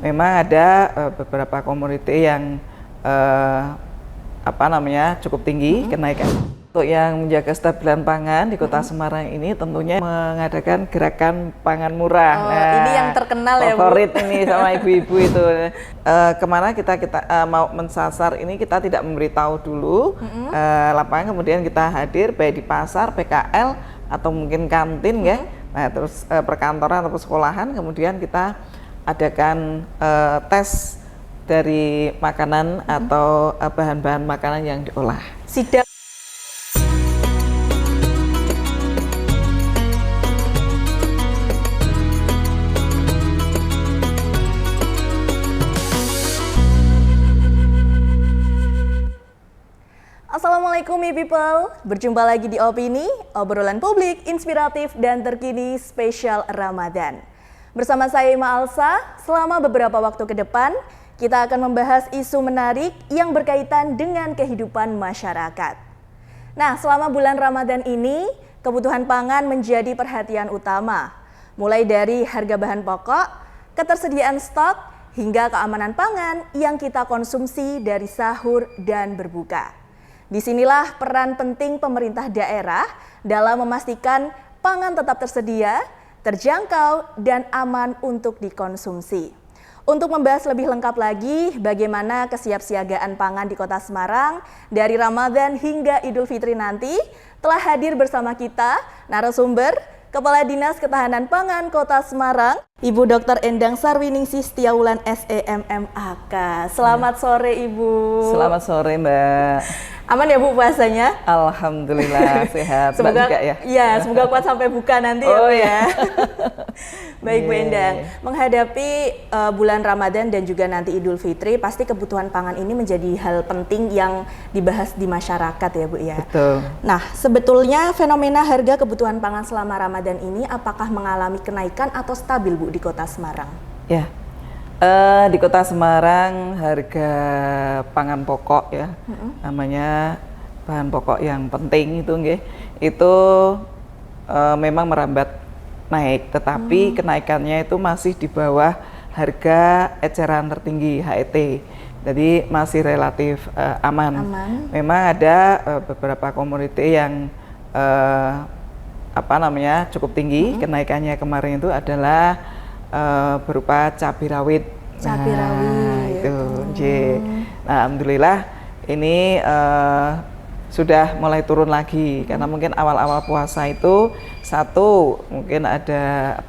Memang ada beberapa komoditi yang cukup tinggi kenaikan. Untuk yang menjaga kestabilan pangan di Kota Semarang ini tentunya mengadakan gerakan pangan murah. Ini yang terkenal ya, Bu. Favorit ini sama ibu-ibu itu. Kemana kita mau mensasar ini kita tidak memberitahu dulu lapangan, kemudian kita hadir baik di pasar, PKL atau mungkin kantin ya. Nah, terus perkantoran atau sekolahan, kemudian kita adakan tes dari makanan atau bahan-bahan makanan yang diolah. Sidak. Assalamualaikum people, berjumpa lagi di Opini, obrolan publik, inspiratif dan terkini spesial Ramadan. Bersama saya Ima Alsa, selama beberapa waktu ke depan, kita akan membahas isu menarik yang berkaitan dengan kehidupan masyarakat. Nah, selama bulan Ramadan ini, kebutuhan pangan menjadi perhatian utama. Mulai dari harga bahan pokok, ketersediaan stok, hingga keamanan pangan yang kita konsumsi dari sahur dan berbuka. Disinilah peran penting pemerintah daerah dalam memastikan pangan tetap tersedia, terjangkau, dan aman untuk dikonsumsi. Untuk membahas lebih lengkap lagi bagaimana kesiapsiagaan pangan di Kota Semarang dari Ramadan hingga Idul Fitri nanti, telah hadir bersama kita narasumber Kepala Dinas Ketahanan Pangan Kota Semarang, Ibu Dr. Endang Sarwiningsih Setiawulan SEMMAK. Selamat sore Ibu. Selamat sore Mbak. Aman ya Bu puasanya? Alhamdulillah sehat. Semoga juga ya. Iya, semoga kuat sampai buka nanti ya. Baik Bu Endang, menghadapi bulan Ramadan dan juga nanti Idul Fitri, pasti kebutuhan pangan ini menjadi hal penting yang dibahas di masyarakat ya Bu ya. Betul. Nah, sebetulnya fenomena harga kebutuhan pangan selama Ramadan ini apakah mengalami kenaikan atau stabil Bu di Kota Semarang? Ya. Di Kota Semarang harga pangan pokok ya, namanya bahan pokok yang penting itu itu memang merambat naik, tetapi kenaikannya itu masih di bawah harga eceran tertinggi HET, jadi masih relatif aman. Memang ada beberapa komoditi yang cukup tinggi kenaikannya kemarin itu adalah berupa cabai rawit. Cabai rawit. Itu, Nah, alhamdulillah ini sudah mulai turun lagi karena mungkin awal-awal puasa itu mungkin ada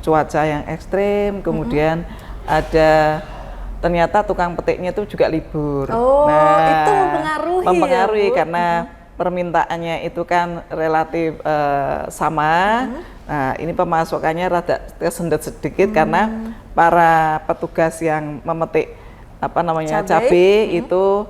cuaca yang ekstrim, kemudian ada ternyata tukang petiknya itu juga libur. Itu mempengaruhi ya, karena permintaannya itu kan relatif sama. Nah, ini pemasukannya rada kesendet sedikit karena para petugas yang memetik cabai itu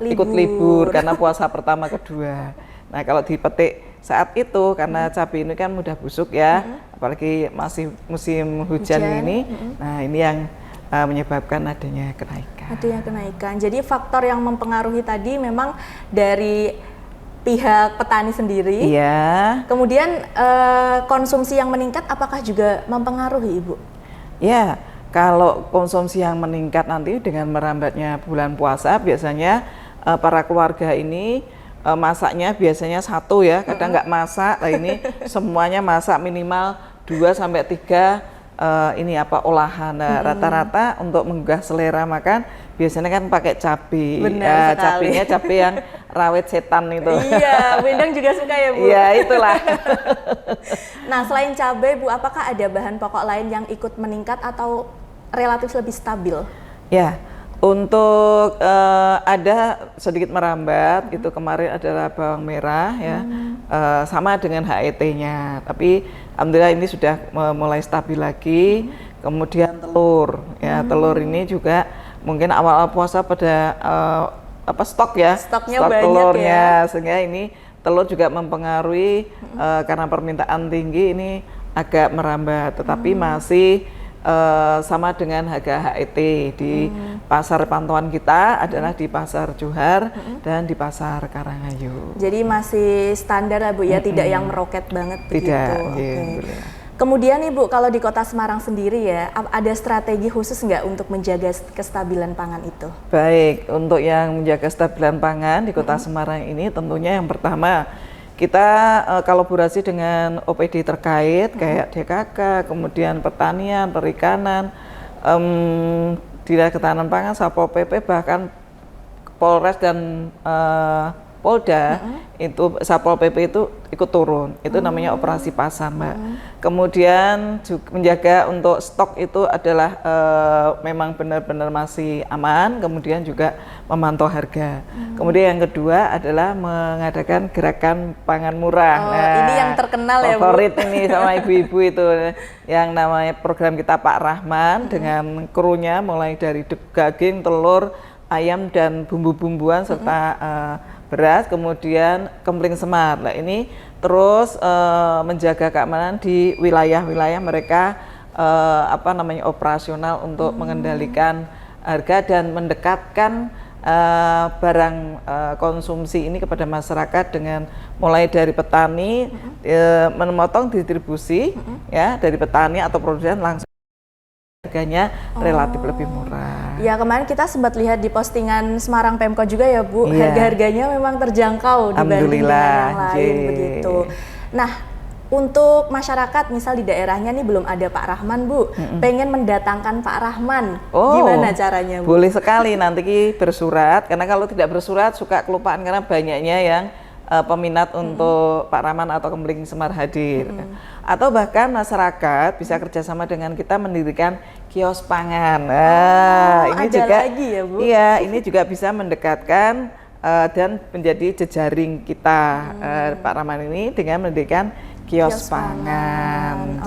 ikut libur karena puasa pertama kedua. Nah, kalau dipetik saat itu karena cabai ini kan mudah busuk ya, apalagi masih musim hujan ini. Nah, ini yang menyebabkan adanya kenaikan. Jadi faktor yang mempengaruhi tadi memang dari pihak petani sendiri. Iya. Kemudian konsumsi yang meningkat apakah juga mempengaruhi Ibu? Ya, kalau konsumsi yang meningkat nanti dengan merambatnya bulan puasa, biasanya para keluarga ini masaknya biasanya satu ya, kadang nggak masak. Nah, ini semuanya masak minimal 2-3 olahan. Nah, rata-rata untuk menggugah selera makan biasanya kan pakai cabai. Cabainya cabai yang rawit setan itu. Iya, Bu Endang juga suka ya Bu. Iya, itulah. Nah, selain cabai Bu, apakah ada bahan pokok lain yang ikut meningkat atau relatif lebih stabil? Ya, untuk ada sedikit merambat, itu kemarin adalah bawang merah ya, sama dengan HET-nya, tapi alhamdulillah ini sudah mulai stabil lagi. Kemudian telur, ya telur ini juga mungkin awal-awal puasa pada stok banyak telurnya, ya. Sehingga ini telur juga mempengaruhi karena permintaan tinggi ini agak merambat, tetapi masih sama dengan harga HET di pasar pantauan kita adalah di pasar Johar dan di pasar Karangayu. Jadi masih standar lah Bu ya, tidak yang meroket banget tidak, begitu. Okay. Kemudian Ibu, kalau di Kota Semarang sendiri ya, ada strategi khusus nggak untuk menjaga kestabilan pangan itu? Baik, untuk yang menjaga kestabilan pangan di Kota Semarang ini tentunya yang pertama kita kolaborasi dengan OPD terkait kayak DKK, kemudian pertanian, perikanan, Dinas Ketahanan Pangan, Satpol PP, bahkan Polres dan Polda itu Satpol PP itu ikut turun. Itu namanya operasi pasar, Mbak. Kemudian juga menjaga untuk stok itu adalah memang benar-benar masih aman, kemudian juga memantau harga. Kemudian yang kedua adalah mengadakan gerakan pangan murah. Ini yang terkenal ya, Bu. Favorit ini sama ibu-ibu itu yang namanya program kita Pak Rahman dengan krunya mulai dari daging, telur, ayam dan bumbu-bumbuan serta beras, kemudian kempling semar. Nah, ini terus menjaga keamanan di wilayah-wilayah mereka operasional untuk mengendalikan harga dan mendekatkan barang konsumsi ini kepada masyarakat dengan mulai dari petani memotong distribusi ya dari petani atau produsen langsung harganya relatif lebih murah. Ya, kemarin kita sempat lihat di postingan Semarang Pemkot juga ya, Bu. Iya. Harga-harganya memang terjangkau dibanding dengan yang lain begitu. Nah, untuk masyarakat misal di daerahnya nih belum ada Pak Rahman, Bu. Pengen mendatangkan Pak Rahman. Gimana caranya, Bu? Boleh sekali nanti bersurat, karena kalau tidak bersurat suka kelupaan karena banyaknya yang peminat untuk Pak Rahman atau Kempling Semar hadir. Atau bahkan masyarakat bisa kerjasama dengan kita mendirikan kios pangan. Ini ada juga lagi ya, Bu? Iya, ini juga bisa mendekatkan dan menjadi jejaring kita Pak Rahman ini dengan mendirikan kios pangan.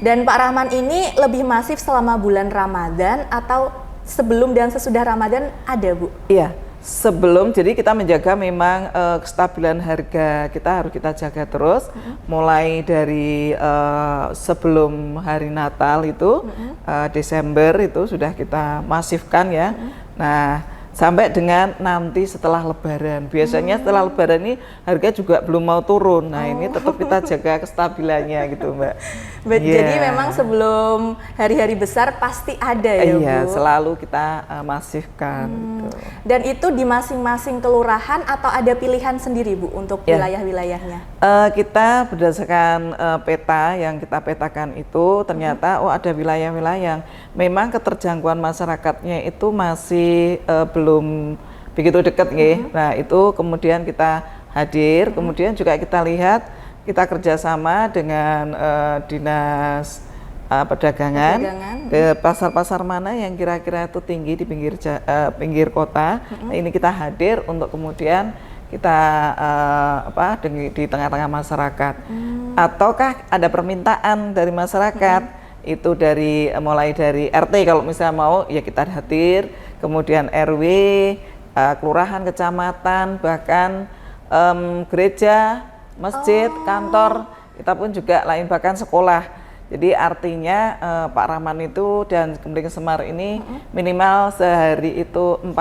Dan Pak Rahman ini lebih masif selama bulan Ramadan atau sebelum dan sesudah Ramadan ada, Bu? Iya. Sebelum, jadi kita menjaga memang kestabilan harga kita harus kita jaga terus, mulai dari sebelum hari Natal itu Desember itu sudah kita masifkan ya. Nah, sampai dengan nanti setelah Lebaran. Biasanya setelah Lebaran ini harga juga belum mau turun. Nah, ini tetap kita jaga kestabilannya gitu, Mbak. Jadi memang sebelum hari-hari besar pasti ada ya, Bu? Iya, selalu kita masifkan. Gitu. Dan itu di masing-masing kelurahan atau ada pilihan sendiri, Bu, untuk wilayah-wilayahnya? Kita berdasarkan peta yang kita petakan itu ternyata ada wilayah-wilayah yang memang keterjangkauan masyarakatnya itu masih belum begitu dekat, Nah, itu kemudian kita hadir, kemudian juga kita lihat, kita kerjasama dengan dinas perdagangan ke pasar-pasar mana yang kira-kira itu tinggi di pinggir kota. Nah, ini kita hadir untuk kemudian kita di tengah-tengah masyarakat. Ataukah ada permintaan dari masyarakat itu mulai dari RT kalau misalnya mau ya kita hadir, kemudian RW, kelurahan, kecamatan, bahkan gereja, masjid, kantor, kita pun juga lain bahkan sekolah. Jadi artinya Pak Rahman itu dan Kempling Semar ini minimal sehari itu 4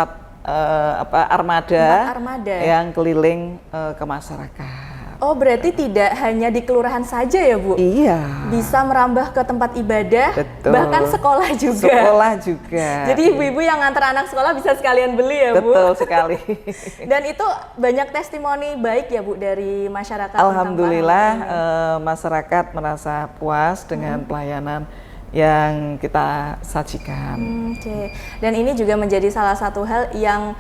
armada yang keliling ke masyarakat. Oh, berarti tidak hanya di kelurahan saja ya, Bu? Iya. Bisa merambah ke tempat ibadah, betul. Bahkan sekolah juga. Sekolah juga. Jadi ibu-ibu yang ngantar anak sekolah bisa sekalian beli ya, Bu? Betul sekali. Dan itu banyak testimoni baik ya, Bu, dari masyarakat? Alhamdulillah masyarakat merasa puas dengan pelayanan yang kita sajikan. Dan ini juga menjadi salah satu hal yang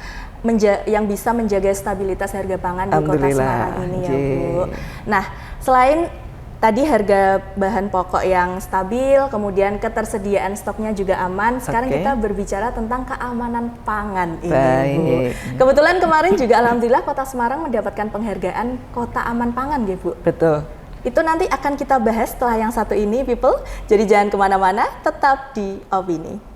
bisa menjaga stabilitas harga pangan di Kota Semarang ini ya, Bu. Nah, selain tadi harga bahan pokok yang stabil, kemudian ketersediaan stoknya juga aman, sekarang kita berbicara tentang keamanan pangan ini, Bu. Kebetulan kemarin juga alhamdulillah Kota Semarang mendapatkan penghargaan Kota Aman Pangan, ya, Bu. Betul. Itu nanti akan kita bahas setelah yang satu ini, people. Jadi jangan kemana-mana, tetap di Opini.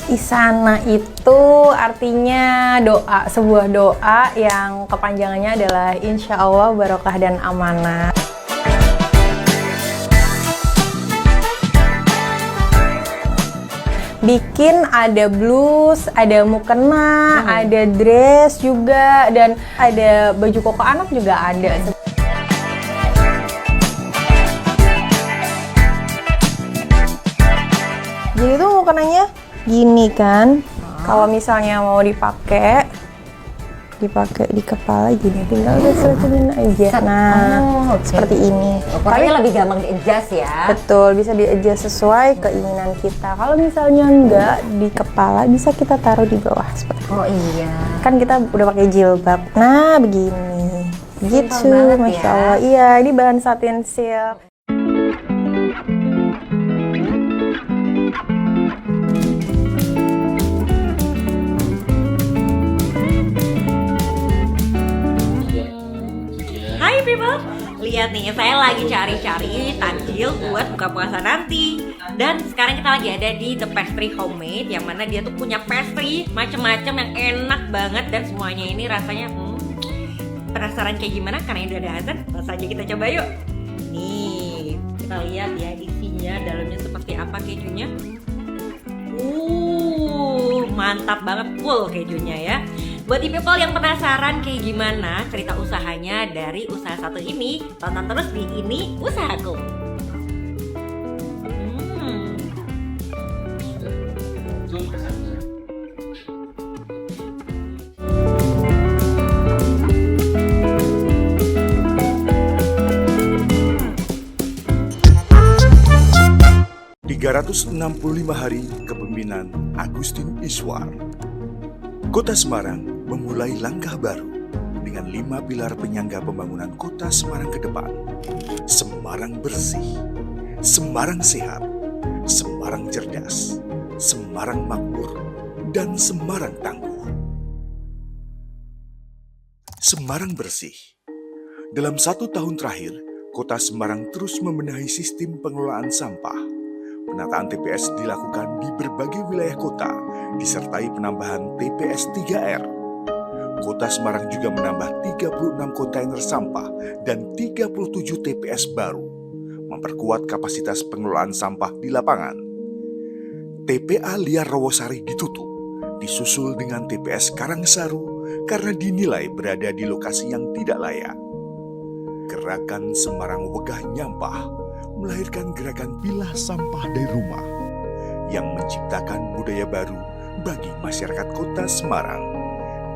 Isana itu artinya doa, sebuah doa yang kepanjangannya adalah insya Allah barokah dan amanah. bikin ada blues, ada mukena, ada dress juga, dan ada baju koko anak juga ada. Jadi tuh mukenanya gini kan, kalau misalnya mau dipakai di kepala gini, tinggal udah seletunin aja. Nah, seperti ini. Pokoknya lebih gampang di-adjust ya. Betul, bisa di-adjust sesuai keinginan kita. Kalau misalnya enggak di kepala, bisa kita taruh di bawah seperti ini. Oh iya. Kan kita udah pakai jilbab. Nah, begini. Gitu, banget Masya ya. Allah. Iya, ini bahan satin silk. Hai people, lihat nih saya lagi cari-cari takjil buat buka puasa nanti. Dan sekarang kita lagi ada di The Pastry Homemade, yang mana dia tuh punya pastry macem-macem yang enak banget. Dan semuanya ini rasanya penasaran kayak gimana karena ini udah ada azan. Langsung aja kita coba yuk. Nih, kita lihat ya isinya, dalamnya seperti apa kejunya. Mantap banget, full kejunya ya. Buat people yang penasaran kayak gimana cerita usahanya dari usaha satu ini, tonton terus di Ini Usahaku. Hmm. 365 hari kepemimpinan Agustin Iswar. Kota Semarang memulai langkah baru dengan 5 pilar penyangga pembangunan Kota Semarang ke depan. Semarang bersih, Semarang sehat, Semarang cerdas, Semarang makmur, dan Semarang tangguh. Semarang bersih. Dalam 1 tahun terakhir, Kota Semarang terus membenahi sistem pengelolaan sampah. Penataan TPS dilakukan di berbagai wilayah kota, disertai penambahan TPS 3R. Kota Semarang juga menambah 36 kontainer sampah dan 37 TPS baru, memperkuat kapasitas pengelolaan sampah di lapangan. TPA Liar Rawasari ditutup, disusul dengan TPS Karangsaru karena dinilai berada di lokasi yang tidak layak. Gerakan Semarang Wegah Nyampah melahirkan gerakan pilah sampah dari rumah yang menciptakan budaya baru bagi masyarakat Kota Semarang,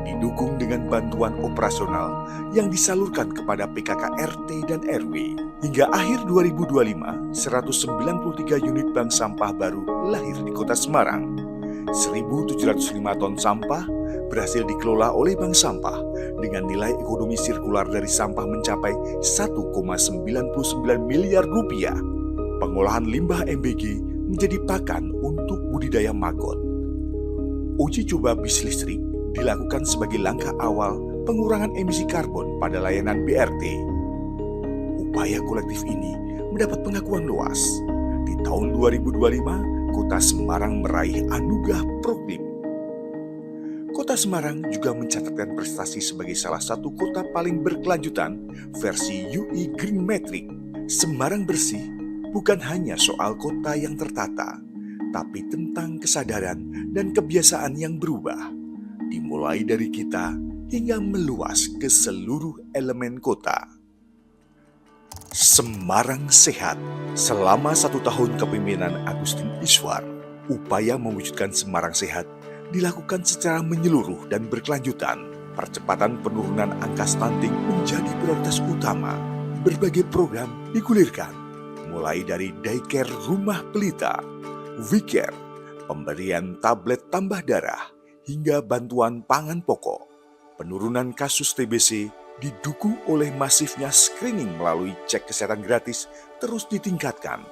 didukung dengan bantuan operasional yang disalurkan kepada PKK RT dan RW. Hingga akhir 2025, 193 unit bank sampah baru lahir di Kota Semarang. 1.705 ton sampah berhasil dikelola oleh bank sampah dengan nilai ekonomi sirkular dari sampah mencapai 1,99 miliar rupiah. Pengolahan limbah MBG menjadi pakan untuk budidaya maggot. Uji coba bis listrik dilakukan sebagai langkah awal pengurangan emisi karbon pada layanan BRT. Upaya kolektif ini mendapat pengakuan luas. Di tahun 2025, Kota Semarang meraih anugerah Proklim. Kota Semarang juga mencatatkan prestasi sebagai salah satu kota paling berkelanjutan versi UI Green Metric. Semarang bersih bukan hanya soal kota yang tertata, tapi tentang kesadaran dan kebiasaan yang berubah, dimulai dari kita hingga meluas ke seluruh elemen kota. Semarang sehat. Selama 1 tahun kepemimpinan Agustin Iswar, upaya mewujudkan Semarang sehat dilakukan secara menyeluruh dan berkelanjutan. Percepatan penurunan angka stunting menjadi prioritas utama. Berbagai program digulirkan, mulai dari daycare rumah pelita, WeCare, pemberian tablet tambah darah, hingga bantuan pangan pokok. Penurunan kasus TBC didukung oleh masifnya screening melalui cek kesehatan gratis terus ditingkatkan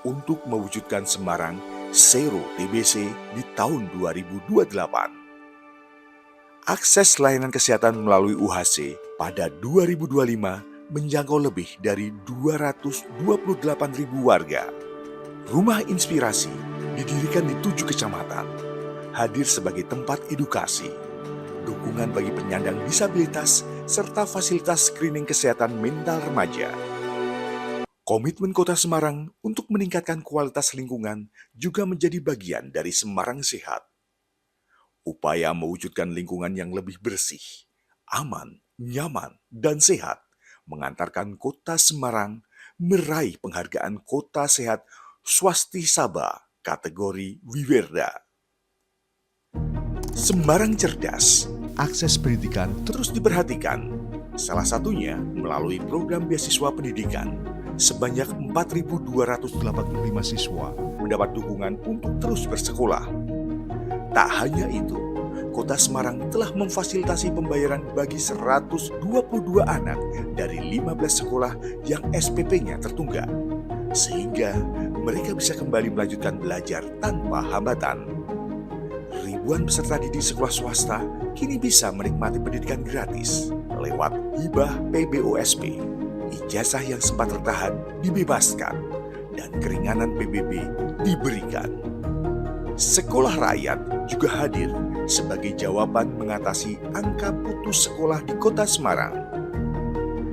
untuk mewujudkan Semarang Zero TBC di tahun 2028. Akses layanan kesehatan melalui UHC pada 2025 menjangkau lebih dari 228.000 warga. Rumah Inspirasi didirikan di 7 kecamatan, hadir sebagai tempat edukasi, dukungan bagi penyandang disabilitas, serta fasilitas screening kesehatan mental remaja. Komitmen Kota Semarang untuk meningkatkan kualitas lingkungan juga menjadi bagian dari Semarang Sehat. Upaya mewujudkan lingkungan yang lebih bersih, aman, nyaman, dan sehat mengantarkan Kota Semarang meraih penghargaan Kota Sehat Swastisaba kategori Wiwerda. Semarang cerdas, akses pendidikan terus diperhatikan. Salah satunya melalui program beasiswa pendidikan. Sebanyak 4.285 siswa mendapat dukungan untuk terus bersekolah. Tak hanya itu, Kota Semarang telah memfasilitasi pembayaran bagi 122 anak dari 15 sekolah yang SPP-nya tertunggak, sehingga mereka bisa kembali melanjutkan belajar tanpa hambatan. Ribuan peserta didik sekolah swasta kini bisa menikmati pendidikan gratis lewat hibah PBOSP. Ijazah yang sempat tertahan dibebaskan dan keringanan PBB diberikan. Sekolah rakyat juga hadir sebagai jawaban mengatasi angka putus sekolah di Kota Semarang.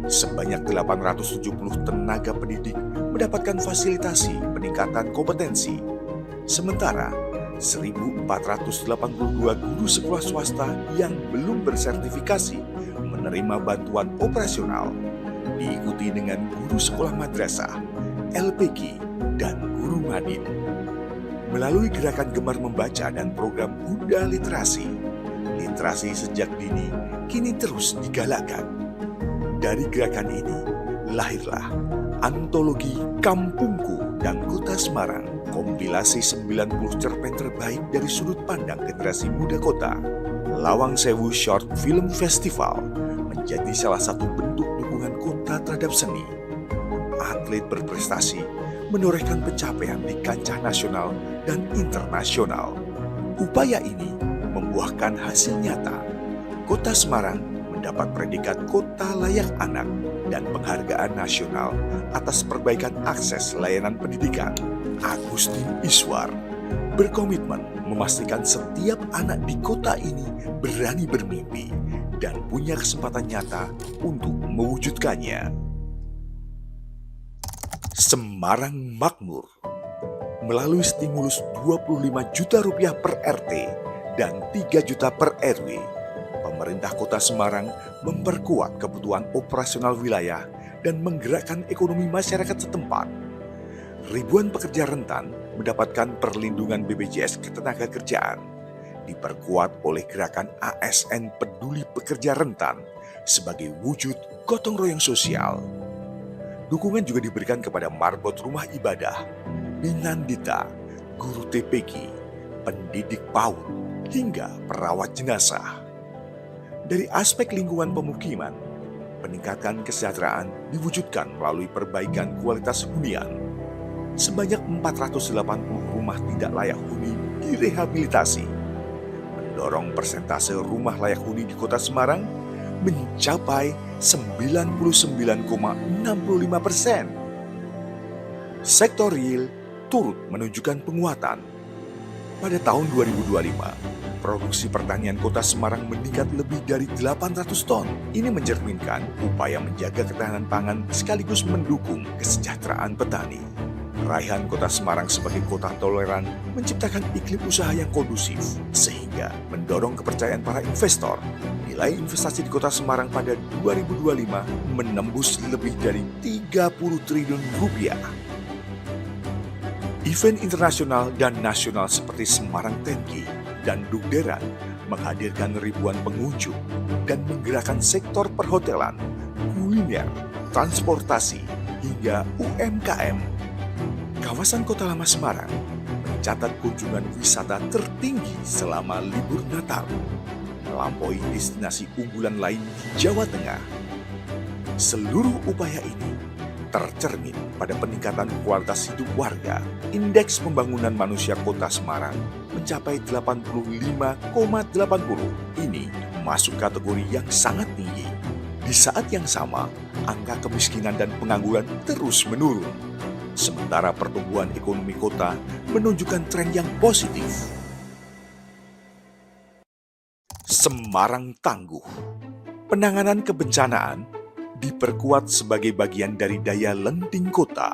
Sebanyak 870 tenaga pendidik mendapatkan fasilitasi peningkatan kompetensi. Sementara 1.482 guru sekolah swasta yang belum bersertifikasi menerima bantuan operasional, diikuti dengan guru sekolah madrasah, LPG, dan guru madin. Melalui gerakan Gemar Membaca dan program Bunda Literasi, literasi sejak dini kini terus digalakkan. Dari gerakan ini, lahirlah antologi Kampungku dan Kota Semarang, kompilasi 90 cerpen terbaik dari sudut pandang generasi muda kota. Lawang Sewu Short Film Festival menjadi salah satu bentuk dukungan kota terhadap seni. Atlet berprestasi menorehkan pencapaian di kancah nasional dan internasional. Upaya ini membuahkan hasil nyata. Kota Semarang mendapat predikat Kota Layak Anak dan penghargaan nasional atas perbaikan akses layanan pendidikan. Agustin Iswar berkomitmen memastikan setiap anak di kota ini berani bermimpi dan punya kesempatan nyata untuk mewujudkannya. Semarang Makmur. Melalui stimulus 25 juta rupiah per RT dan 3 juta per RW, pemerintah Kota Semarang memperkuat kebutuhan operasional wilayah dan menggerakkan ekonomi masyarakat setempat. Ribuan pekerja rentan mendapatkan perlindungan BPJS Ketenagakerjaan, diperkuat oleh gerakan ASN Peduli Pekerja Rentan sebagai wujud gotong royong sosial. Dukungan juga diberikan kepada marbot rumah ibadah, binandita, guru TPG, pendidik PAUD, hingga perawat jenazah. Dari aspek lingkungan pemukiman, peningkatan kesejahteraan diwujudkan melalui perbaikan kualitas hunian. Sebanyak 480 rumah tidak layak huni direhabilitasi, mendorong persentase rumah layak huni di Kota Semarang mencapai 99,65%. Sektor real turut menunjukkan penguatan. Pada tahun 2025, produksi pertanian Kota Semarang meningkat lebih dari 800 ton. Ini mencerminkan upaya menjaga ketahanan pangan sekaligus mendukung kesejahteraan petani. Raihan Kota Semarang sebagai kota toleran menciptakan iklim usaha yang kondusif, sehingga mendorong kepercayaan para investor. Nilai investasi di Kota Semarang pada 2025 menembus lebih dari 30 triliun rupiah. Event internasional dan nasional seperti Semarang 10K dan Dugderan menghadirkan ribuan pengunjung dan menggerakkan sektor perhotelan, kuliner, transportasi, hingga UMKM. Kawasan Kota Lama Semarang mencatat kunjungan wisata tertinggi selama libur Natal, melampaui destinasi unggulan lain di Jawa Tengah. Seluruh upaya ini tercermin pada peningkatan kualitas hidup warga. Indeks pembangunan manusia Kota Semarang mencapai 85,80. Ini masuk kategori yang sangat tinggi. Di saat yang sama, angka kemiskinan dan pengangguran terus menurun. Sementara pertumbuhan ekonomi kota menunjukkan tren yang positif. Semarang tangguh. Penanganan kebencanaan diperkuat sebagai bagian dari daya lenting kota.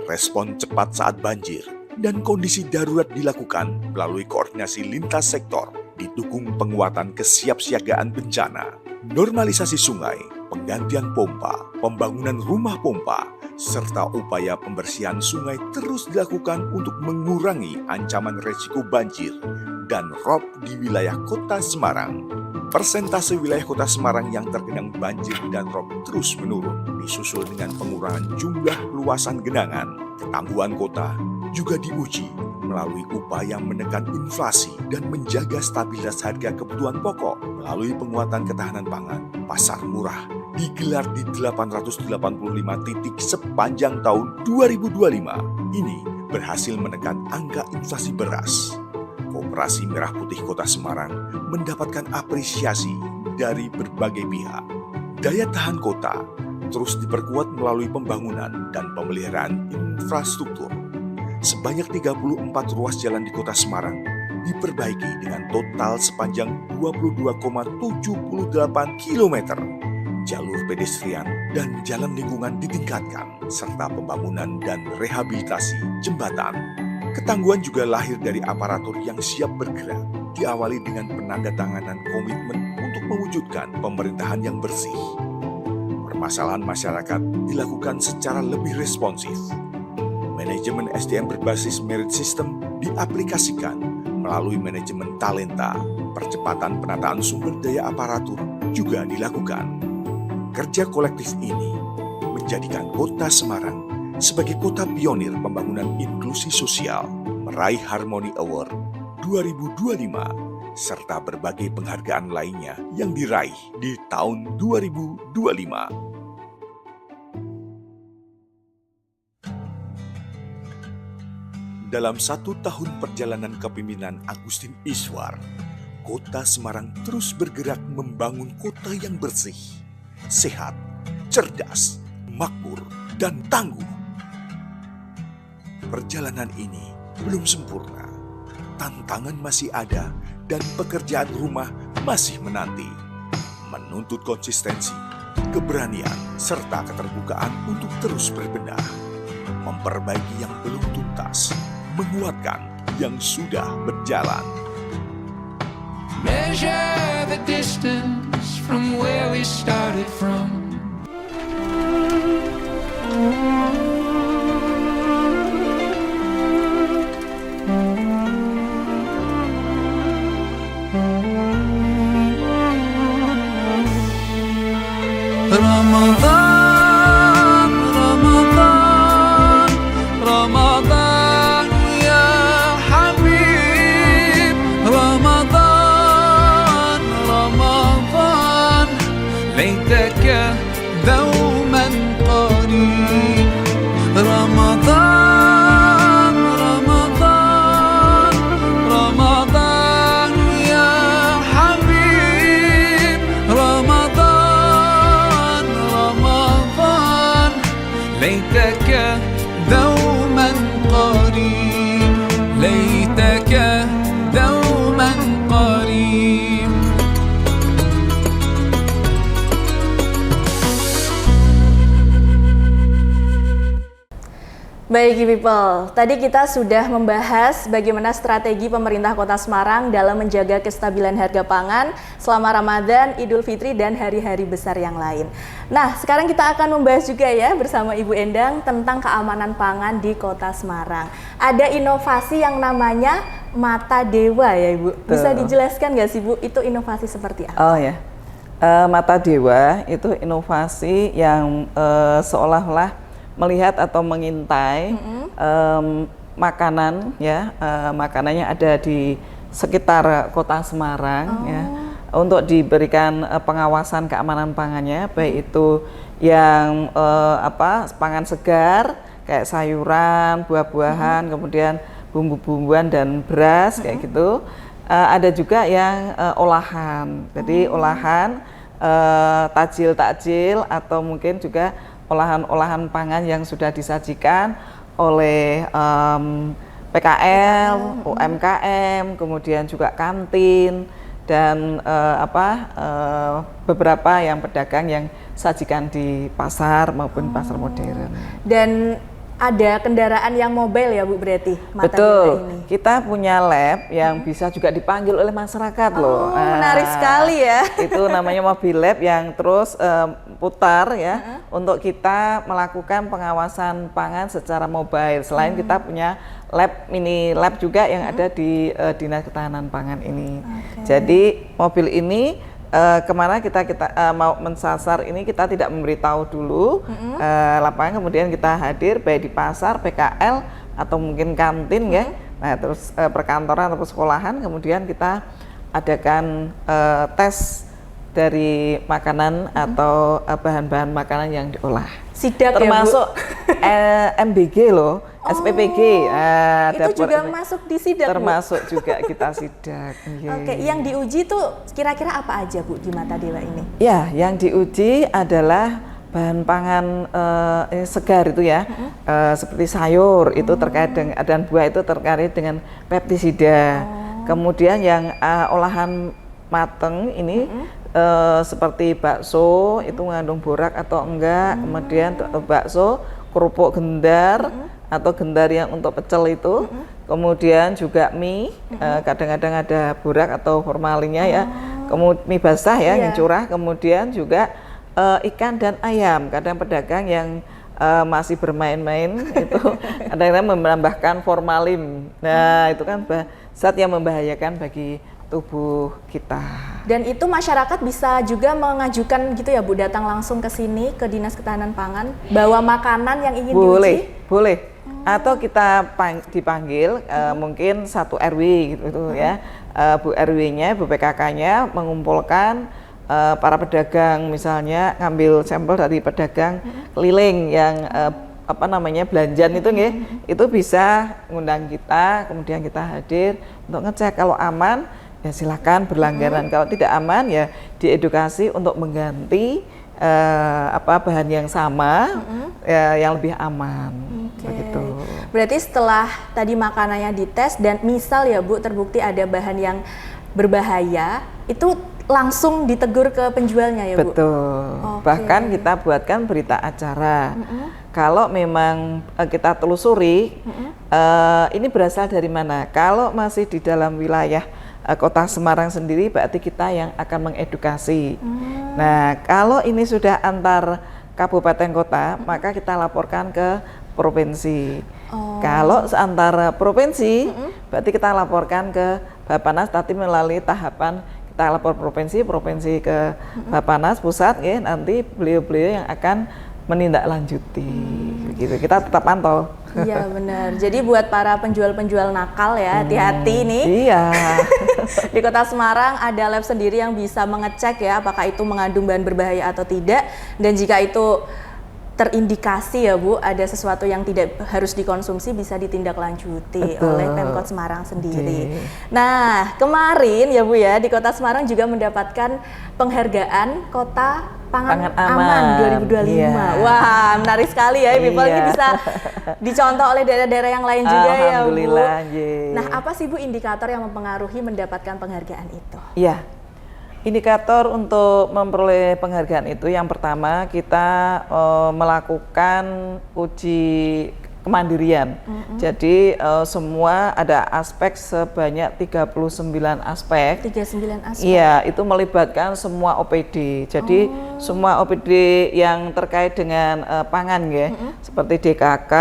Respon cepat saat banjir dan kondisi darurat dilakukan melalui koordinasi lintas sektor, didukung penguatan kesiapsiagaan bencana, normalisasi sungai, penggantian pompa, pembangunan rumah pompa, serta upaya pembersihan sungai terus dilakukan untuk mengurangi ancaman resiko banjir dan rob di wilayah Kota Semarang. Persentase wilayah Kota Semarang yang tergenang banjir dan rob terus menurun, disusul dengan pengurangan jumlah luasan genangan. Ketangguhan kota juga diuji melalui upaya menekan inflasi dan menjaga stabilitas harga kebutuhan pokok melalui penguatan ketahanan pangan. Pasar murah digelar di 885 titik sepanjang tahun 2025. Ini berhasil menekan angka inflasi beras. Koperasi Merah Putih Kota Semarang mendapatkan apresiasi dari berbagai pihak. Daya tahan kota terus diperkuat melalui pembangunan dan pemeliharaan infrastruktur. Sebanyak 34 ruas jalan di Kota Semarang diperbaiki dengan total sepanjang 22,78 km. Jalur pedestrian dan jalan lingkungan ditingkatkan, serta pembangunan dan rehabilitasi jembatan. Ketangguhan juga lahir dari aparatur yang siap bergerak, diawali dengan penandatanganan komitmen untuk mewujudkan pemerintahan yang bersih. Permasalahan masyarakat dilakukan secara lebih responsif. Manajemen SDM berbasis merit system diaplikasikan melalui manajemen talenta. Percepatan penataan sumber daya aparatur juga dilakukan. Kerja kolektif ini menjadikan Kota Semarang sebagai kota pionir pembangunan inklusi sosial, meraih Harmony Award 2025, serta berbagai penghargaan lainnya yang diraih di tahun 2025. Dalam 1 tahun perjalanan kepemimpinan Agustin Iswar, Kota Semarang terus bergerak membangun kota yang bersih, sehat, cerdas, makmur, dan tangguh. Perjalanan ini belum sempurna, tantangan masih ada, dan pekerjaan rumah masih menanti. Menuntut konsistensi, keberanian, serta keterbukaan untuk terus berbenah, memperbaiki yang belum tuntas, menguatkan yang sudah berjalan. Measure the distance from where we started from. Ramadan, Ramadan, Ramadan ya Habib. Ramadan, Ramadan, laitaka dauman qarib. Ramadan, Ramadan, Ramadan ya Habib. Ramadan, Ramadan, laitaka dauman qarib. Laitaka dauman qarib. Baik people, tadi kita sudah membahas bagaimana strategi pemerintah Kota Semarang dalam menjaga kestabilan harga pangan selama Ramadan, Idul Fitri, dan hari-hari besar yang lain. Nah, sekarang kita akan membahas juga ya bersama Ibu Endang tentang keamanan pangan di Kota Semarang. Ada inovasi yang namanya Mata Dewa ya Ibu. Bisa dijelaskan nggak sih Bu, itu inovasi seperti apa? Oh ya, Mata Dewa itu inovasi yang seolah-olah melihat atau mengintai makanan ya, makanannya ada di sekitar Kota Semarang ya, untuk diberikan pengawasan keamanan pangannya, baik itu yang pangan segar kayak sayuran, buah-buahan, kemudian bumbu-bumbuan dan beras kayak gitu. Ada juga yang olahan, jadi olahan takjil atau mungkin juga olahan-olahan pangan yang sudah disajikan oleh PKL, UMKM, kemudian juga kantin dan beberapa yang pedagang yang sajikan di pasar maupun pasar modern. Dan ada kendaraan yang mobile ya Bu berarti? Mata Betul, Dila ini. kita punya lab yang bisa juga dipanggil oleh masyarakat loh. Menarik sekali ya. Itu namanya mobil lab yang terus putar ya untuk kita melakukan pengawasan pangan secara mobile. Selain kita punya lab, mini lab juga yang ada di Dinas Ketahanan Pangan ini. Jadi mobil ini kemana kita mau mensasar ini, kita tidak memberitahu dulu lapangan, kemudian kita hadir baik di pasar, PKL atau mungkin kantin ya. Nah terus perkantoran atau sekolahan, kemudian kita adakan tes dari makanan atau bahan-bahan makanan yang diolah. Sidak termasuk ya, Bu? MBG loh, SPPG. Itu juga masuk di sidak, termasuk Bu? juga kita sidak. Oke, yang diuji tuh kira-kira apa aja Bu di Mata Dila ini? Ya, yang diuji adalah bahan pangan segar itu ya, seperti sayur itu terkait dengan, dan buah itu terkait dengan pestisida. Kemudian yang olahan mateng ini seperti bakso itu mengandung borak atau enggak, kemudian bakso, kerupuk gendar atau gendar yang untuk pecel itu, kemudian juga mie, kadang-kadang ada borak atau formalinnya ya, kemudian mie basah ya yang curah, kemudian juga ikan dan ayam. Kadang pedagang yang masih bermain-main itu kadang-kadang menambahkan formalin. Nah itu kan zat yang membahayakan bagi tubuh kita. Dan itu masyarakat bisa juga mengajukan gitu ya Bu, datang langsung ke sini ke Dinas Ketahanan Pangan bawa makanan yang ingin diuji? Boleh. Atau kita dipanggil mungkin satu RW gitu ya, Bu RW-nya, Bu PKK-nya mengumpulkan para pedagang, misalnya ngambil sampel dari pedagang keliling yang belanjan itu nggih, itu bisa ngundang kita, kemudian kita hadir untuk ngecek. Kalau aman ya silakan berlangganan, kalau tidak aman ya diedukasi untuk mengganti bahan yang sama yang lebih aman. Begitu. Berarti setelah tadi makanannya dites dan misal ya Bu terbukti ada bahan yang berbahaya, itu langsung ditegur ke penjualnya ya Bu? Betul. Bahkan kita buatkan berita acara. Kalau memang kita telusuri ini berasal dari mana. Kalau masih di dalam wilayah Kota Semarang sendiri, berarti kita yang akan mengedukasi. Nah, kalau ini sudah antar kabupaten kota, maka kita laporkan ke provinsi. Kalau seantara provinsi, berarti kita laporkan ke Bappenas, tapi melalui tahapan kita lapor provinsi ke Bappenas pusat, ya, nanti beliau-beliau yang akan menindaklanjuti. Begitu. Kita tetap pantau. Iya benar. Jadi buat para penjual-penjual nakal ya, hati-hati nih. Iya. Di Kota Semarang ada lab sendiri yang bisa mengecek ya apakah itu mengandung bahan berbahaya atau tidak, dan jika itu terindikasi ya Bu, ada sesuatu yang tidak harus dikonsumsi, bisa ditindaklanjuti oleh Pemkot Semarang sendiri. Nah, kemarin ya Bu ya, di Kota Semarang juga mendapatkan penghargaan Kota Pangan Aman 2025. Iya. Wah, menarik sekali ya, People. Ini bisa dicontoh oleh daerah-daerah yang lain juga ya Bu. Alhamdulillah. Nah, apa sih Bu indikator yang mempengaruhi mendapatkan penghargaan itu? Iya. Indikator untuk memperoleh penghargaan itu, yang pertama kita melakukan uji kemandirian. Jadi semua ada aspek sebanyak 39 aspek. 39 aspek. Iya, itu melibatkan semua OPD. Jadi semua OPD yang terkait dengan pangan ya, seperti DKK,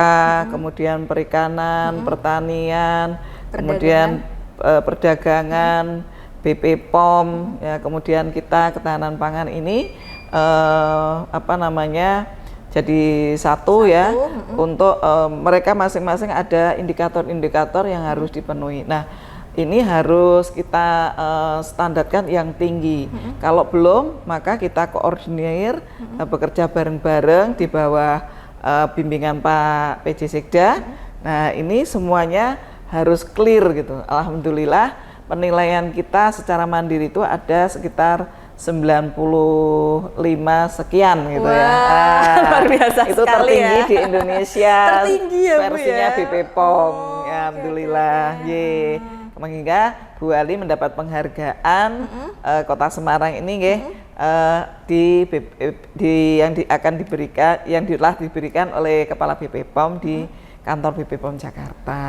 kemudian perikanan, pertanian, kemudian perdagangan, BP POM, ya, kemudian kita ketahanan pangan ini jadi satu ya, untuk mereka masing-masing ada indikator-indikator yang harus dipenuhi. Nah, ini harus kita standarkan yang tinggi. Kalau belum, maka kita koordinir, bekerja bareng-bareng di bawah bimbingan Pak PJ Sekda. Nah, ini semuanya harus clear gitu. Alhamdulillah. Penilaian kita secara mandiri itu ada sekitar 95 sekian gitu. Wah, ya. Luar biasa itu sekali tertinggi ya. di Indonesia. Tertinggi ya Bu versinya ya. BP POM. Ya, alhamdulillah. Sehingga Bu Ali mendapat penghargaan Kota Semarang ini nggih, akan diberikan, yang telah diberikan oleh Kepala BP POM di kantor BP POM Jakarta.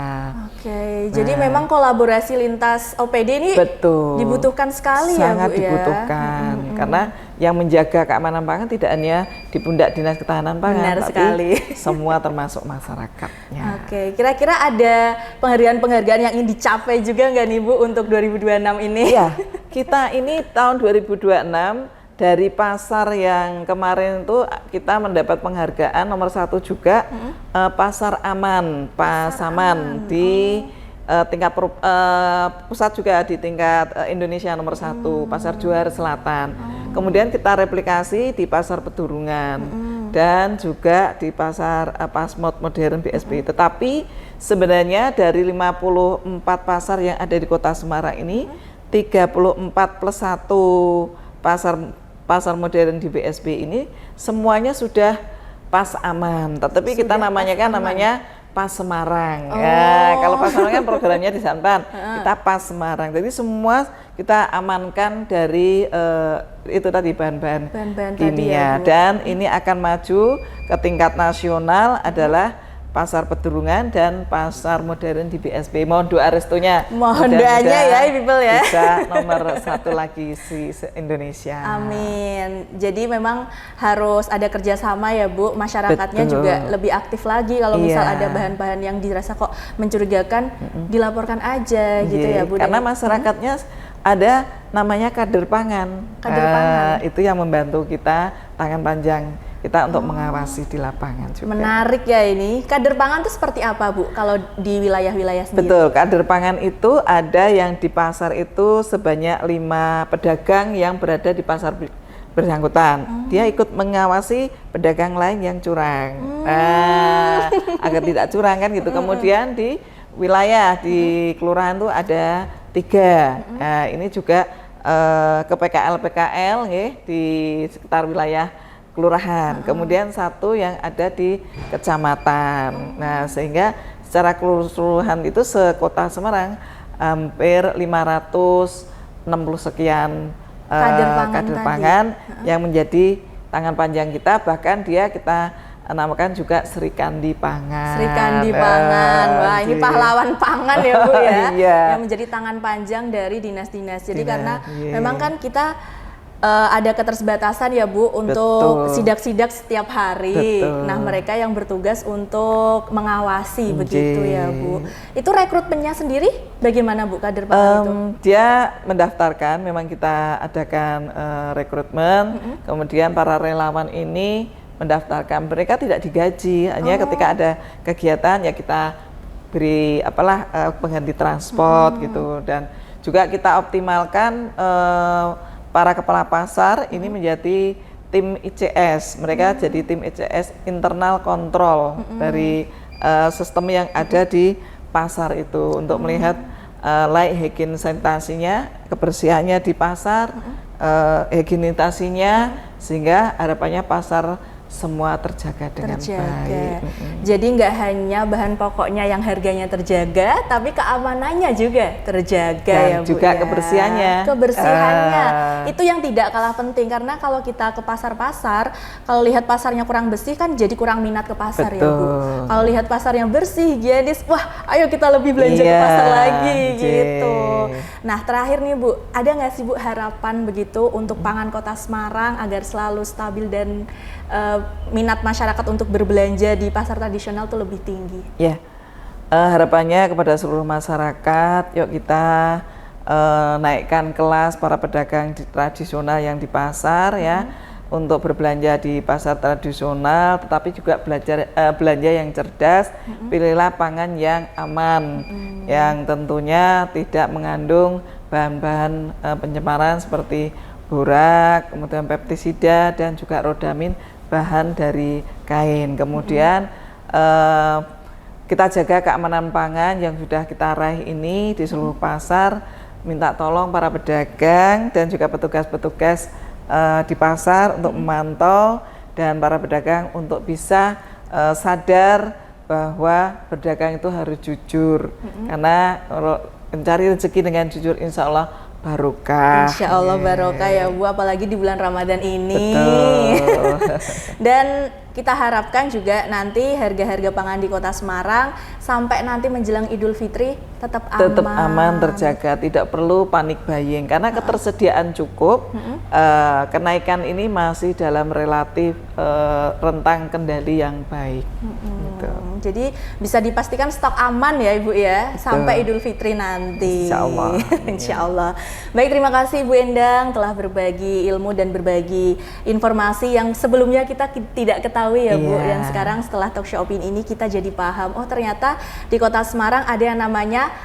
Oke, jadi memang kolaborasi lintas OPD ini betul, dibutuhkan sekali ya Bu ya? Sangat dibutuhkan, karena yang menjaga keamanan pangan tidak hanya di pundak Dinas Ketahanan Pangan, Benar tapi sekali. semua termasuk masyarakatnya. Oke, kira-kira ada penghargaan-penghargaan yang ingin dicapai juga nggak nih Bu untuk 2026 ini? Iya, kita ini tahun 2026 dari pasar yang kemarin itu kita mendapat penghargaan nomor 1 juga, pasar aman, Pasaman di tingkat pusat juga di tingkat Indonesia nomor 1, pasar Johar Selatan. Kemudian kita replikasi di pasar Pedurungan dan juga di pasar Pasmod Modern BSP. Tetapi sebenarnya dari 54 pasar yang ada di Kota Semarang ini, 34 plus 1 pasar modern di BSP ini semuanya sudah pas aman, tetapi kita namanya Pas Semarang. Ya, kalau Pas Semarang kan programnya di Santan, kita Pas Semarang. Jadi semua kita amankan dari itu tadi bahan-bahan kimia, dan ini akan maju ke tingkat nasional adalah Pasar Pedurungan dan Pasar Modern di BSP. Mohon doa restunya. Mohon doanya ya, people ya. Bisa nomor 1 lagi se-Indonesia. Amin. Jadi memang harus ada kerjasama ya Bu, masyarakatnya Betul. juga lebih aktif lagi. Kalau misal Iya. ada bahan-bahan yang dirasa kok mencurigakan, dilaporkan aja gitu ya Bu. Karena masyarakatnya ada namanya kader pangan. Kader pangan. Itu yang membantu kita, tangan panjang kita untuk mengawasi di lapangan juga. Menarik ya ini. Kader pangan itu seperti apa Bu kalau di wilayah-wilayah sendiri? Betul, kader pangan itu ada yang di pasar itu sebanyak 5 pedagang yang berada di pasar bersangkutan. Dia ikut mengawasi pedagang lain yang curang. Agar tidak curang kan gitu. Kemudian di wilayah di kelurahan itu ada 3. Nah, ini juga ke PKL di sekitar wilayah kelurahan, kemudian 1 yang ada di kecamatan. Nah, sehingga secara keseluruhan itu sekota Semarang hampir 560 sekian kader pangan yang menjadi tangan panjang kita, bahkan kita namakan juga Serikandi Pangan. Serikandi Pangan, wah ini pahlawan pangan ya Bu ya, Iya. yang menjadi tangan panjang dari dinas-dinas. Jadi karena memang kan kita ada keterbatasan ya Bu untuk sidak-sidak setiap hari. Betul. Nah mereka yang bertugas untuk mengawasi begitu ya Bu. Itu rekrutmennya sendiri bagaimana Bu kader pangan itu? Dia mendaftarkan, memang kita adakan rekrutmen, kemudian para relawan ini mendaftarkan. Mereka tidak digaji, hanya ketika ada kegiatan ya kita beri pengganti transport gitu, dan juga kita optimalkan para kepala pasar ini menjadi tim ICS. Mereka jadi tim ICS internal kontrol dari sistem yang ada di pasar itu untuk melihat layak hygiene sanitasinya, kebersihannya di pasar, higienitasinya, sehingga harapannya pasar semua terjaga dengan baik. Jadi nggak hanya bahan pokoknya yang harganya terjaga, tapi keamanannya juga terjaga. Dan ya Bu juga ya. Kebersihannya itu yang tidak kalah penting, karena kalau kita ke pasar-pasar, kalau lihat pasarnya kurang bersih kan jadi kurang minat ke pasar. Betul. Ya Bu. Kalau lihat pasarnya bersih, higienis, wah ayo kita lebih belanja ke pasar lagi gitu. Nah terakhir nih Bu, ada nggak sih Bu harapan begitu untuk pangan Kota Semarang agar selalu stabil dan minat masyarakat untuk berbelanja di pasar tradisional itu lebih tinggi? Ya, harapannya kepada seluruh masyarakat, yuk kita naikkan kelas para pedagang tradisional yang di pasar ya, untuk berbelanja di pasar tradisional, tetapi juga belanja yang cerdas. Pilihlah pangan yang aman, yang tentunya tidak mengandung bahan-bahan pencemaran seperti borak, kemudian pestisida dan juga rodamin, bahan dari kain. Kemudian kita jaga keamanan pangan yang sudah kita raih ini di seluruh pasar. Minta tolong para pedagang dan juga petugas-petugas di pasar untuk memantau, dan para pedagang untuk bisa sadar bahwa berdagang itu harus jujur, karena mencari rezeki dengan jujur, insya Allah barokah. Insya Allah barokah ya Bu, apalagi di bulan Ramadan ini. Betul. Dan kita harapkan juga nanti harga-harga pangan di Kota Semarang sampai nanti menjelang Idul Fitri tetap aman. Tetap aman, terjaga, tidak perlu panik buying karena ketersediaan cukup. Kenaikan ini masih dalam relatif rentang kendali yang baik. Gitu. Jadi bisa dipastikan stok aman ya Ibu ya sampai Idul Fitri nanti. Insya Allah. Insya Allah. Baik, terima kasih Bu Endang telah berbagi ilmu dan berbagi informasi yang sebelumnya kita tidak ketahui ya Bu. Iya. Dan sekarang setelah talk show opini ini kita jadi paham. Oh ternyata di Kota Semarang ada yang namanya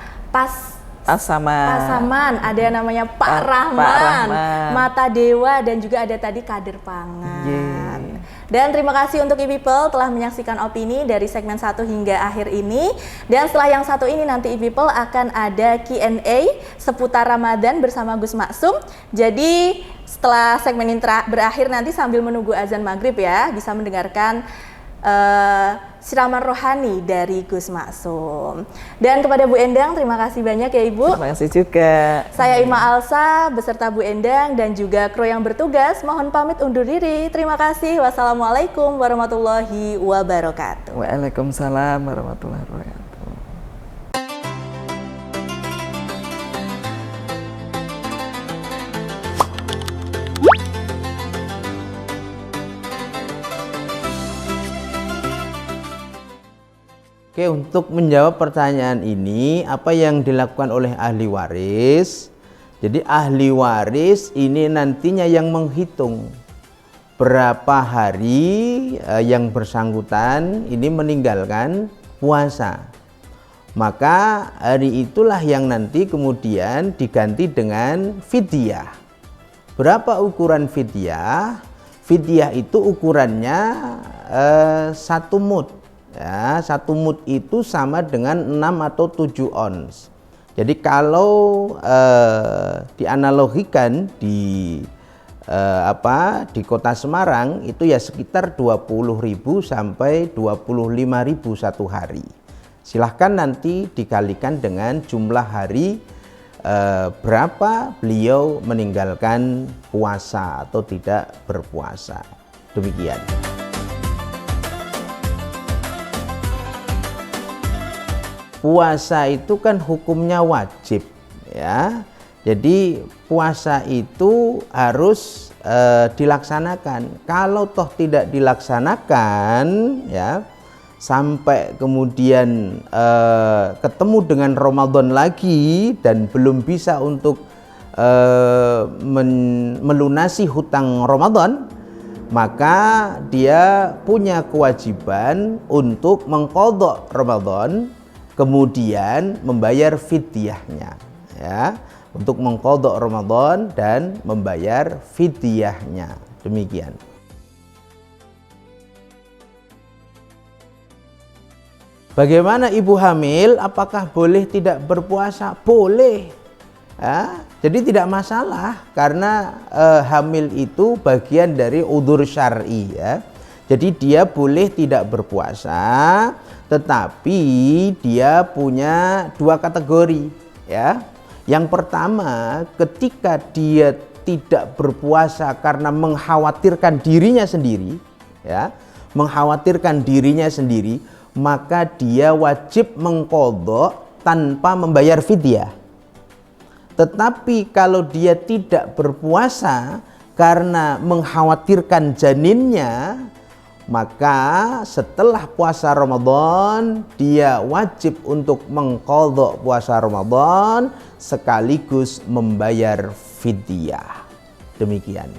Pasaman, ada yang namanya Pak Rahman, Mata Dewa, dan juga ada tadi kader pangan. Dan terima kasih untuk e-people telah menyaksikan opini dari segmen 1 hingga akhir ini. Dan setelah yang satu ini nanti e-people akan ada Q&A seputar Ramadan bersama Gus Maksum. Jadi setelah segmen ini berakhir nanti sambil menunggu azan maghrib ya, bisa mendengarkan siraman rohani dari Gus Maksum. Dan kepada Bu Endang, terima kasih banyak ya Ibu. Terima kasih juga. Saya Ima Alsa beserta Bu Endang dan juga kru yang bertugas mohon pamit undur diri. Terima kasih. Wassalamualaikum warahmatullahi wabarakatuh. Waalaikumsalam warahmatullahi wabarakatuh. Oke, untuk menjawab pertanyaan ini, apa yang dilakukan oleh ahli waris? Jadi ahli waris ini nantinya yang menghitung berapa hari yang bersangkutan ini meninggalkan puasa. Maka hari itulah yang nanti kemudian diganti dengan fidyah. Berapa ukuran fidyah? Fidyah itu ukurannya 1 mud. Ya, 1 mud itu sama dengan 6 atau 7 ons. Jadi kalau dianalogikan di Kota Semarang itu ya sekitar 20.000 sampai 25.000 satu hari. Silahkan nanti dikalikan dengan jumlah hari berapa beliau meninggalkan puasa atau tidak berpuasa. Demikian. Puasa itu kan hukumnya wajib ya. Jadi puasa itu harus dilaksanakan. Kalau toh tidak dilaksanakan ya, sampai kemudian ketemu dengan Ramadan lagi dan belum bisa untuk melunasi hutang Ramadan, maka dia punya kewajiban untuk mengqadha Ramadan, kemudian membayar fidyahnya ya, untuk mengqadha Ramadan dan membayar fidyahnya. Demikian. Bagaimana ibu hamil? Apakah boleh tidak berpuasa? Boleh. Ya, jadi tidak masalah karena hamil itu bagian dari udzur syar'i ya. Jadi dia boleh tidak berpuasa, tetapi dia punya 2 kategori ya. Yang pertama, ketika dia tidak berpuasa karena mengkhawatirkan dirinya sendiri ya, mengkhawatirkan dirinya sendiri, maka dia wajib mengqadha tanpa membayar fidyah. Tetapi kalau dia tidak berpuasa karena mengkhawatirkan janinnya, maka setelah puasa Ramadan dia wajib untuk mengqadha puasa Ramadan sekaligus membayar fidyah. Demikian.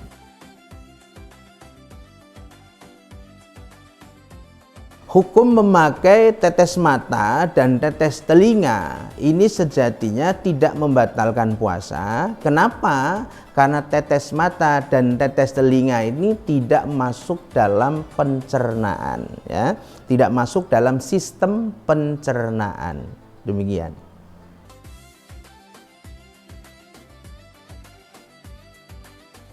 Hukum memakai tetes mata dan tetes telinga ini sejatinya tidak membatalkan puasa. Kenapa? Karena tetes mata dan tetes telinga ini tidak masuk dalam pencernaan ya, tidak masuk dalam sistem pencernaan. Demikian.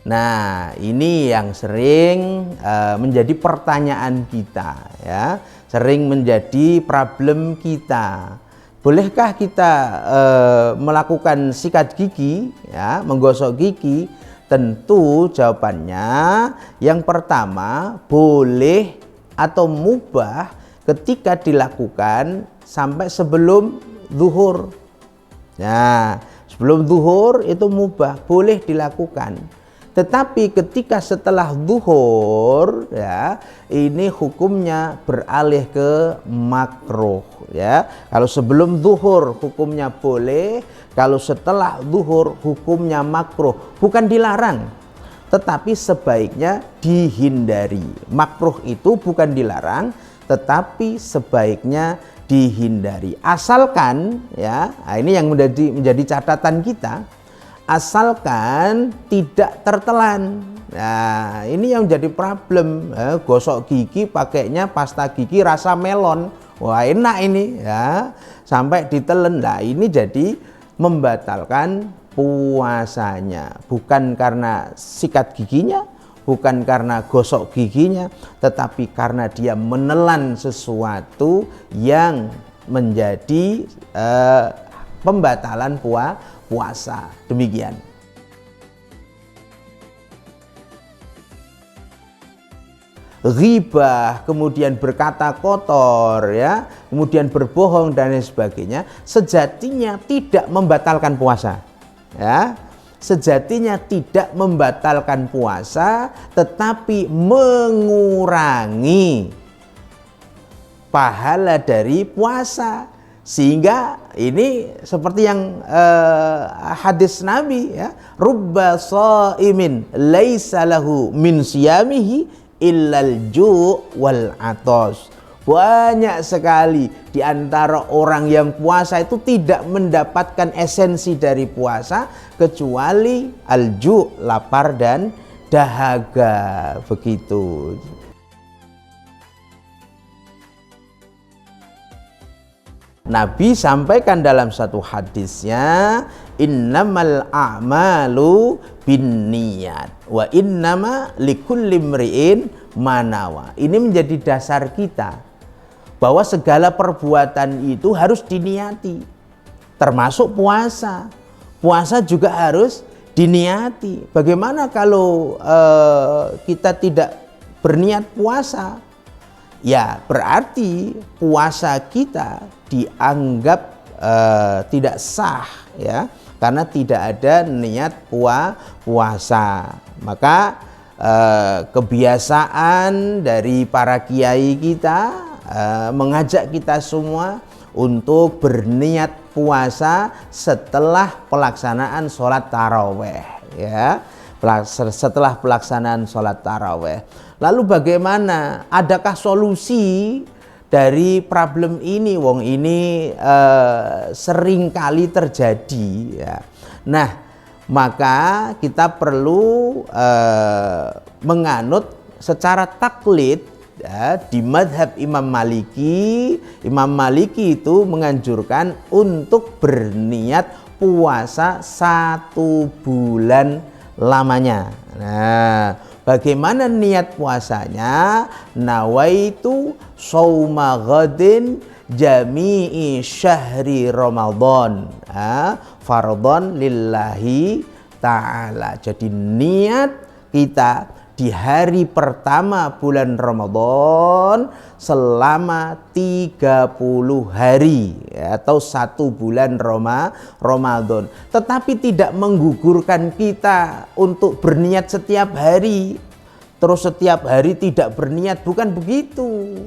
Nah, ini yang sering menjadi pertanyaan kita ya, sering menjadi problem kita. Bolehkah kita melakukan sikat gigi, ya, menggosok gigi? Tentu jawabannya yang pertama boleh atau mubah ketika dilakukan sampai sebelum zuhur. Nah, sebelum zuhur itu mubah, boleh dilakukan. Tetapi ketika setelah zuhur, ya, ini hukumnya beralih ke makruh, ya. Kalau sebelum zuhur hukumnya boleh, kalau setelah zuhur hukumnya makruh. Bukan dilarang, tetapi sebaiknya dihindari. Makruh itu bukan dilarang, tetapi sebaiknya dihindari. Asalkan, ya, nah ini yang menjadi catatan kita. Asalkan tidak tertelan. Nah, ini yang jadi problem. Gosok gigi pakainya pasta gigi rasa melon. Wah, enak ini, ya. Sampai ditelan. Nah, ini jadi membatalkan puasanya. Bukan karena sikat giginya, bukan karena gosok giginya, tetapi karena dia menelan sesuatu yang menjadi pembatalan puasa. Demikian. Ghibah, kemudian berkata kotor, ya, kemudian berbohong dan lain sebagainya, sejatinya tidak membatalkan puasa, ya. Sejatinya tidak membatalkan puasa, tetapi mengurangi pahala dari puasa. Sehingga ini seperti yang hadis Nabi, ya, rubba shaimin laisa lahu min siyamihi illal ju' wal atos. Banyak sekali di antara orang yang puasa itu tidak mendapatkan esensi dari puasa kecuali al-ju', lapar dan dahaga, begitu. Nabi sampaikan dalam satu hadisnya, innamal a'malu binniyat wa innama likulli imri'in manawa. Ini menjadi dasar kita bahwa segala perbuatan itu harus diniati, termasuk puasa. Puasa juga harus diniati. Bagaimana kalau kita tidak berniat puasa? Ya, berarti puasa kita dianggap tidak sah, ya, karena tidak ada niat puasa. Maka kebiasaan dari para kiai kita mengajak kita semua untuk berniat puasa setelah pelaksanaan sholat taraweh, ya, setelah pelaksanaan sholat taraweh. Lalu bagaimana? Adakah solusi dari problem ini? Wong ini sering kali terjadi, ya. Nah, maka kita perlu menganut secara taklid, ya, di madhab Imam Maliki. Imam Maliki itu menganjurkan untuk berniat puasa 1 bulan lamanya. Nah, bagaimana niat puasanya? Nawaitu shauma ghadin jami'i syahri Ramadan, fardhon lillahi ta'ala. Jadi niat kita di hari pertama bulan Ramadan selama 30 hari, ya, atau 1 bulan Ramadan. Tetapi tidak menggugurkan kita untuk berniat setiap hari, terus setiap hari tidak berniat, bukan begitu.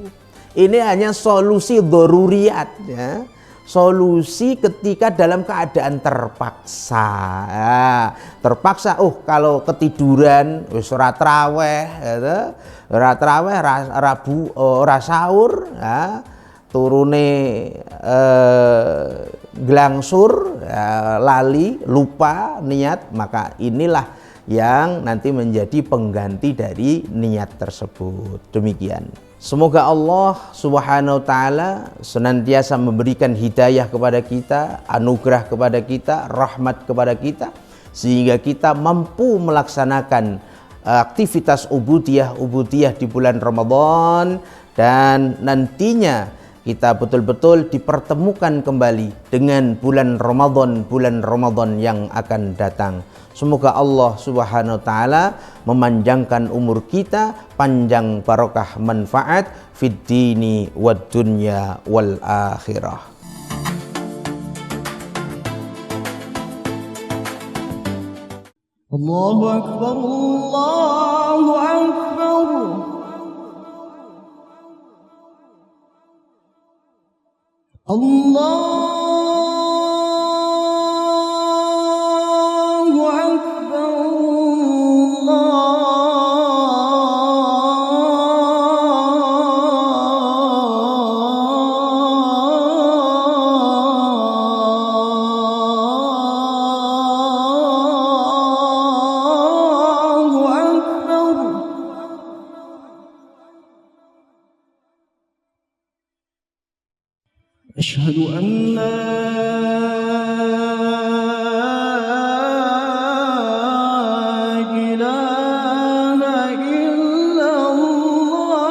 Ini hanya solusi daruriyat, ya. Solusi ketika dalam keadaan terpaksa, ya. Terpaksa, kalau ketiduran wis ora traweh, ya, ora traweh, rabu ora sahur, ya, turune glangsur, ya, lali, lupa niat, maka inilah yang nanti menjadi pengganti dari niat tersebut. Demikian. Semoga Allah Subhanahu wa Ta'ala senantiasa memberikan hidayah kepada kita, anugerah kepada kita, rahmat kepada kita, sehingga kita mampu melaksanakan aktivitas ubudiyah di bulan Ramadan, dan nantinya kita betul-betul dipertemukan kembali dengan bulan Ramadan yang akan datang. Semoga Allah Subhanahu wa taala memanjangkan umur kita, panjang barokah manfaat fid dini wad dunya wal akhirah. Allahu akbar, Allahu akbar. Allahu akbar, Allahu akbar. أشهد أن لا إله إلا الله.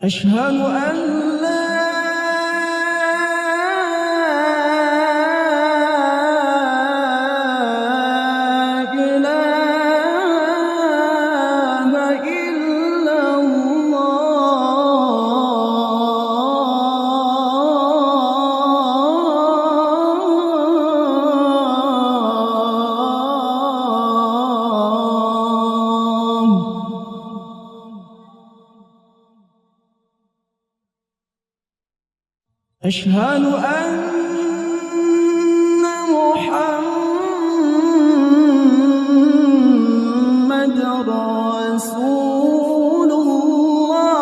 أشهد أن لا إله إلا الله. أشهد أن محمد رسول الله.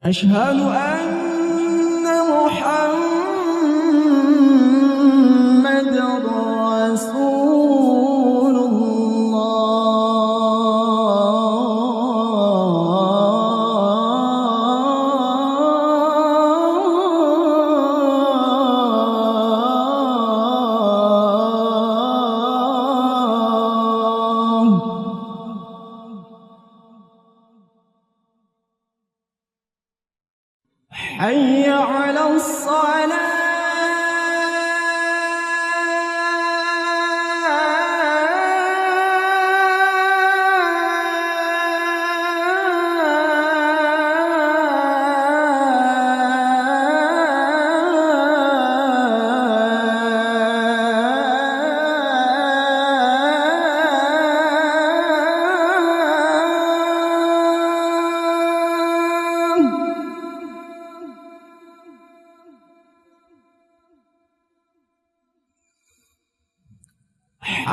أشهد أن محمد رسول الله. حي على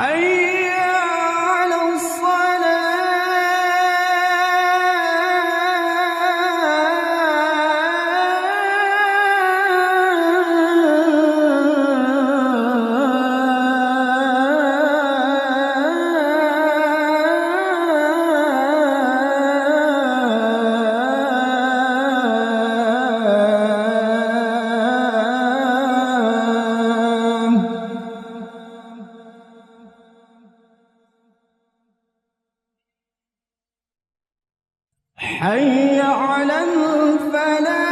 حي على الصلاة. حي على الفلاح.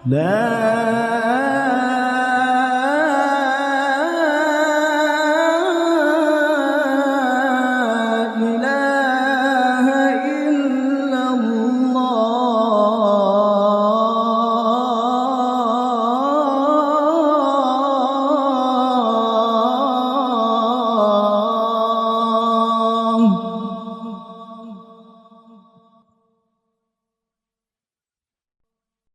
لا